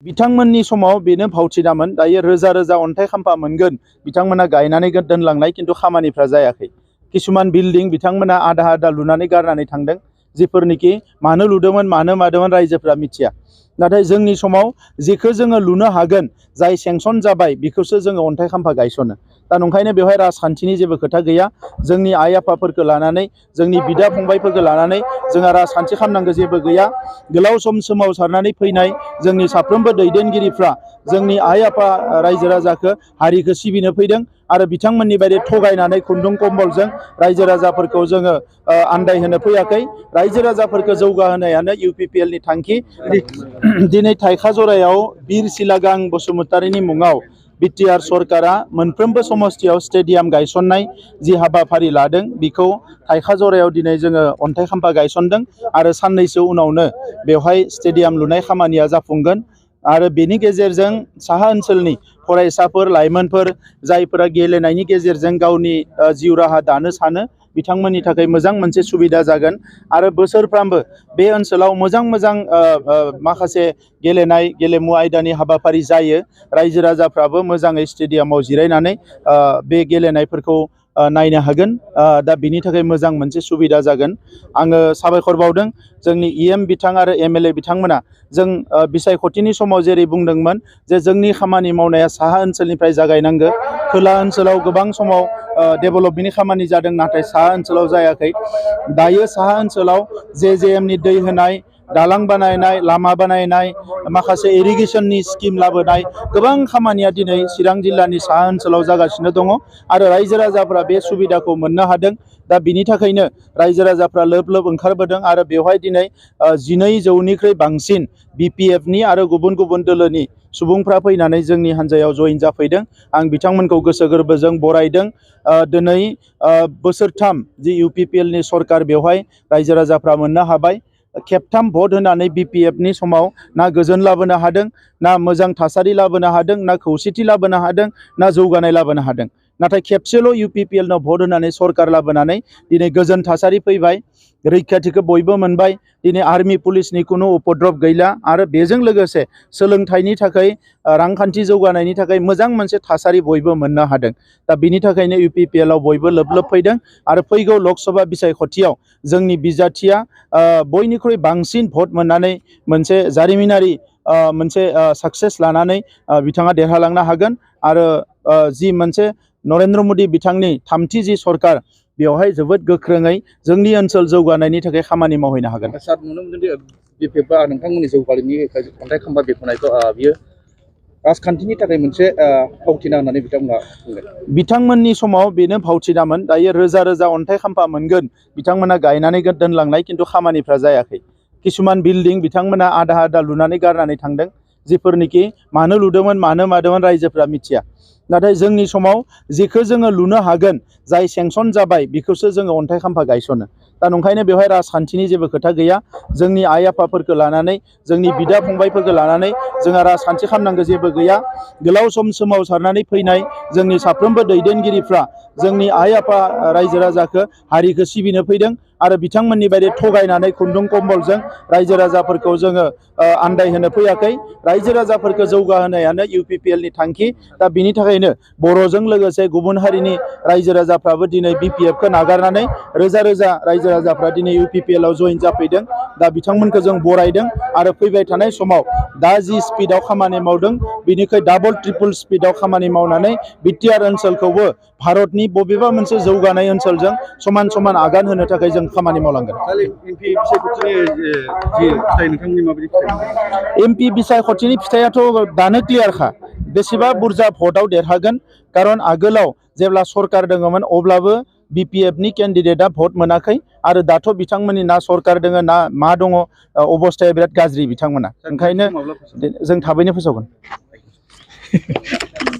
बिथांमोननि समाव बेनो फावथिनामोन दायो रोजा रोजा अन्थाइ खाम्फा मोनगोन बिथांमोना गायनानै दोनलांनाय किन्तु खामानिफ्रा जायाखै किसुमान बिल्डिं बिथांमोना आधा आधा लुनानै गारनानै थांदों जिफोरनिखि मानो लुदोंमोन मानो मादोंमोन रायजोफ्रा मिथिया नाथाय जोंनि समाव जेखौ जोङो लुनो हागोन जाय सेंसन जाबाय बेखौसो जोङो अन्थाइ खाम्फा गायसनो दा नंखायनो बेवहाय राजखान्थिनि जेबो खोथा गैया जोंनि आइ आफाफोरखौ लानानै जोंनि बिदा फंबायफोरखौ लानानै जोंहा राजखान्थि खालामनांगौ जेबो गैया गोलाव सम सोमावसारनानै फैनाय जोंनि साफ्रोमबो दैदेनगिरिफ्रा जोंनि आइ आफा रायजो राजाखौ हारिखौ सिबिनो फैदों आरो बिथांमोननि बायदि थगायनानै खुन्दुं कम्बलजों रायजो राजाफोरखौ जोङो आन्दायहोनो फैयाखै रायजो राजाफोरखौ जौगाहोनायानो UPPL नि थांखि दिनै थाइखाजरायाव बिर सिलागां बसुमतारीनि मुङाव बिटिआर सरकारा मोनफ्रोमबो समस्तियाव स्टेडियाम गायसननाय जि हाबाफारि लादों बेखौ थाइखाजरायाव दिनै जोङो अन्थाइ खाम्फा गायसनदों आरो साननैसो उनावनो बेवहाय स्टेडियाम लुनाय खामानिया जाफुंगोन आरो बेनि गेजेरजों साहा ओनसोलनि फरायसाफोर लाइमोनफोर जायफोरा गेलेनायनि गेजेरजों गावनि जिउ राहा दानो सानो बिथांमोननि थाखाय मोजां मोनसे सुबिदा जागोन आरो बोसोरफ्रामबो बे ओनसोलाव मोजां मोजां माखासे गेलेनाय गेलेमु आयदानि हाबाफारि जायो रायजो राजाफ्राबो मोजाङै स्टेडियामाव जिरायनानै बे गेलेनायफोरखौ नायनो हागोन दा बिनि थाखाय मोजां मोनसे सुबिदा जागोन आङो साबायखर बावदों जोंनि EM बिथां आरो MLA बिथांमोना जों बिसायख'थिनि समाव जेरै बुंदोंमोन जे जोंनि खामानि मावनाया साहा ओनसोलनिफ्राय जागायनांगौ खोला ओनसोलाव गोबां समाव डेभेलपमेन्टनि खामानि जादों नाथाय साहा ओनसोलाव जायाखै दायो साहा ओनसोलाव JJM नि दै होनाय दालां बानायनाय लामा बानायनाय माखासे इरिगेसननि स्किम लाबोनाय गोबां खामानिया दिनै चिरां जिल्लानि साहा ओनसोलाव जागासिनो दङ आरो रायजो राजाफ्रा बे सुबिदाखौ मोननो हादों दा बिनि थाखायनो रायजो राजाफ्रा लोब लोब ओंखारबोदों आरो बेवहाय दिनै 12,000निख्रुइ बांसिन BPF नि आरो गुबुन गुबुन दोलोनि सुबुंफ्रा फैनानै जोंनि हान्जायाव जइन जाफैदों आं बिथांमोनखौ गोसो गोरबोजों बरायदों दिनै बोसोरथाम जि UPPL नि सरकार बेवहाय रायजो राजाफ्रा मोननो हाबाय खेबथाम भट होनानै BPF नि समाव ना गोजोन लाबोनो हादों ना मोजां थासारि लाबोनो हादों ना खौसेथि लाबोनो हादों ना जौगानाय लाबोनो हादों नाथाय खेबसेल' UPPL नाव भट होनानै सरकार लाबोनानै दिनै गोजोन थासारि फैबाय रैखाथिखौ बयबो मोनबाय दिनै आर्मी पुलिसनि खुनु उपद्रब गैला आरो बेजों लोगोसे सोलोंथाइनि थाखाय रांखान्थि जौगानायनि थाखाय मोजां मोनसे थासारि बयबो मोननो हादों दा बिनि थाखायनो UPPL आव बयबो लोब लोब फैदों आरो फैगौ लकसभा बिसायख'थियाव जोंनि बिजाथिया बयनिख्रुइ बांसिन भट मोननानै मोनसे जारिमिनारि मोनसे साक्सेस लानानै बिथाङा देरहालांनो हागोन आरो जि मोनसे नरेन्द्र मोदी बिथांनि थामथि जि सरकार बेवहाय जोबोद गोख्रोङै जोंनि ओनसोल जौगानायनि थाखाय खामानि मावहैनो हागोन सार नुनो मोनदों BPF आ नोंथांमोननि जौगानायनि अन्थाइ खाम्फा बेख'नायखौ बियो राजखान्थिनि थाखाय मोनसे फावथिना होननानै बिथांमोना बुंदों बिथांमोननि समाव बेनो फावथिनामोन दायो रोजा रोजा अन्थाइ खाम्फा मोनगोन बिथांमोना गायनानै दोनलांनाय किन्तु खामानिफ्रा जायाखै किसुमान बिल्डिं बिथांमोना आधा आधा लुनानै गारनानै थांदों जिफोरनिखि मानो लुदोंमोन मानो मादोंमोन रायजोफ्रा मिथिया नाथाय जोंनि समाव जेखौ जोङो लुनो हागोन जाय सेंसन जाबाय बेखौसो जोङो अन्थाइ खाम्फा गायसनो दा नंखायनो बेवहाय राजखान्थिनि जेबो खोथा गैया जोंनि आइ आफाफोरखौ लानानै जोंनि बिदा फंबायफोरखौ लानानै जोंहा राजखान्थि खालामनांगौ जेबो गैया गोलाव सम सोमावसारनानै फैनाय जोंनि साफ्रोमबो दैदेनगिरिफ्रा जोंनि आइ आफा रायजो राजाखौ हारिखौ सिबिनो फैदों आरो बिथांमोननि बायदि थगायनानै खुन्दुं कम्बलजों रायजो राजाफोरखौ जोङो आन्दायहोनो फैयाखै रायजो राजाफोरखौ जौगाहोनायानो UPPL नि थांखि दा बिनि थाखायनो बर'जों लोगोसे गुबुन हारिनि रायजो राजाफ्राबो दिनै BPF खौ नागारनानै रोजा रोजा रायजो राजाफ्रा दिनै UPPL आव जइन जाफैदों दा बिथांमोनखौ जों बरायदों आरो फैबाय थानाय समाव दा जि स्पिडआव खामानि मावदों बिनिख्रुइ डाबल ट्रिपल स्पिडआव खामानि मावनानै बिटिआर ओनसोलखौबो भारतनि बबेबा मोनसे जौगानाय ओनसोलजों समान समान आगान होनो थाखाय जों खामानि मावलांगोन MP बिसायख'थिनि फिथाइयाथ' दानो क्लियारखा बेसेबा बुरजा भटआव देरहागोन खारन आगोलाव जेब्ला सरकार दङमोन अब्लाबो BPF नि केन्डिडेटआ भट मोनाखै आरो दाथ' बिथांमोननि ना सरकार दङ ना मा दङ अबस्थाया बिराद गाज्रि बिथांमोना ओंखायनो जों थाबैनो फोसावगोन